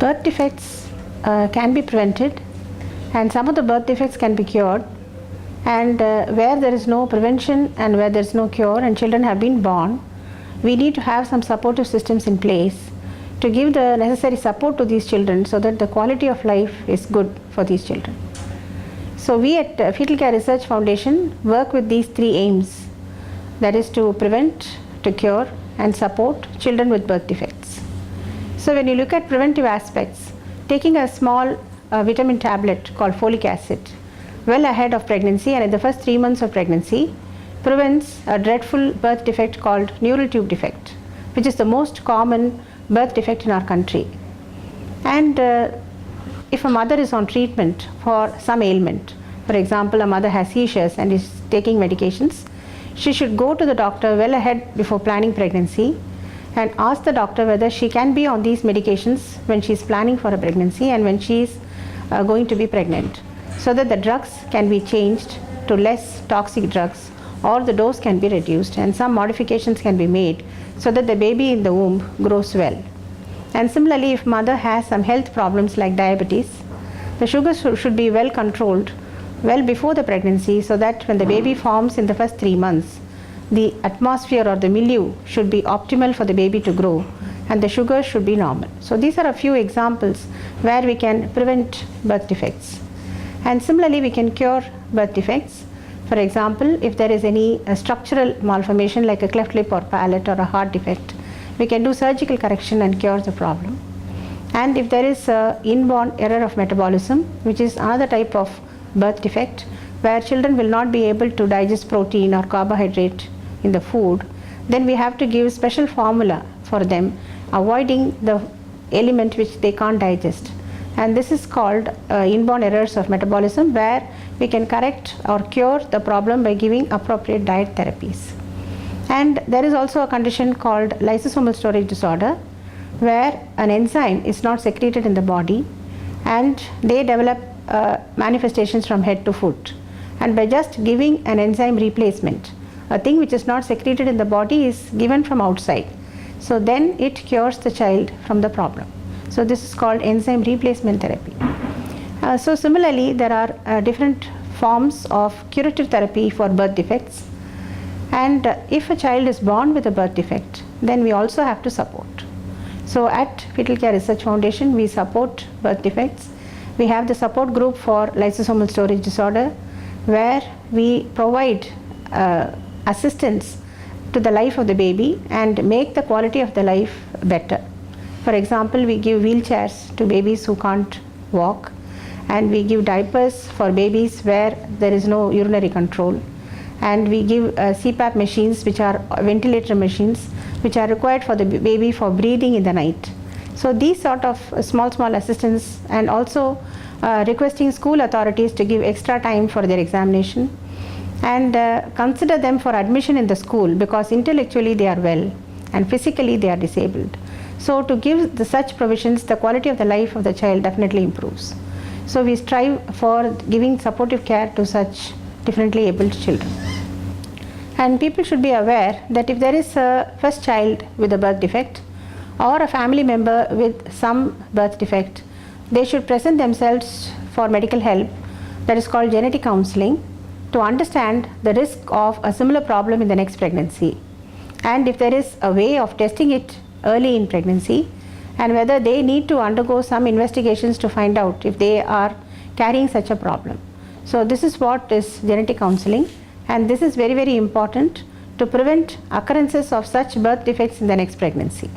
Birth defects can be prevented, and some of the birth defects can be cured. And where there is no prevention and where there is no cure and children have been born, we need to have some supportive systems in place to give the necessary support to these children so that the quality of life is good for these children. So we at Fetal Care Research Foundation work with these three aims, that is to prevent, to cure and support children with birth defects. So when you look at preventive aspects, taking a small vitamin tablet called folic acid well ahead of pregnancy and in the first 3 months of pregnancy prevents a dreadful birth defect called neural tube defect, which is the most common birth defect in our country. And if a mother is on treatment for some ailment, for example a mother has seizures and is taking medications, she should go to the doctor well ahead before planning pregnancy and ask the doctor whether she can be on these medications when she is planning for a pregnancy and when she is going to be pregnant, so that the drugs can be changed to less toxic drugs or the dose can be reduced and some modifications can be made so that the baby in the womb grows well. And similarly, if mother has some health problems like diabetes, the sugars should be well controlled well before the pregnancy so that when the baby forms in the first 3 months, the atmosphere or the milieu should be optimal for the baby to grow and the sugars should be normal. So these are a few examples where we can prevent birth defects. And similarly, we can cure birth defects. For example, if there is any structural malformation like a cleft lip or palate or a heart defect, we can do surgical correction and cure the problem. And if there is an inborn error of metabolism, which is another type of birth defect, where children will not be able to digest protein or carbohydrate in the food, then we have to give special formula for them, avoiding the element which they can't digest. And this is called inborn errors of metabolism, where we can correct or cure the problem by giving appropriate diet therapies. And there is also a condition called lysosomal storage disorder, where an enzyme is not secreted in the body and they develop manifestations from head to foot. And by just giving an enzyme replacement, a thing which is not secreted in the body is given from outside. So then it cures the child from the problem. So this is called enzyme replacement therapy. So similarly, there are different forms of curative therapy for birth defects. And if a child is born with a birth defect, then we also have to support. So at Fetal Care Research Foundation, we support birth defects. We have the support group for lysosomal storage disorder, where we provide assistance to the life of the baby and make the quality of the life better. For example, we give wheelchairs to babies who can't walk, and we give diapers for babies where there is no urinary control, and we give CPAP machines, which are ventilator machines, which are required for the baby for breathing in the night. So these sort of small assistance, and also requesting school authorities to give extra time for their examination and consider them for admission in the school, because intellectually they are well and physically they are disabled. So to give such provisions, the quality of the life of the child definitely improves. So we strive for giving supportive care to such differently abled children. And people should be aware that if there is a first child with a birth defect or a family member with some birth defect, they should present themselves for medical help, that is called genetic counseling, to understand the risk of a similar problem in the next pregnancy. And if there is a way of testing it early in pregnancy, and whether they need to undergo some investigations to find out if they are carrying such a problem. So this is what is genetic counseling, and this is very important to prevent occurrences of such birth defects in the next pregnancy.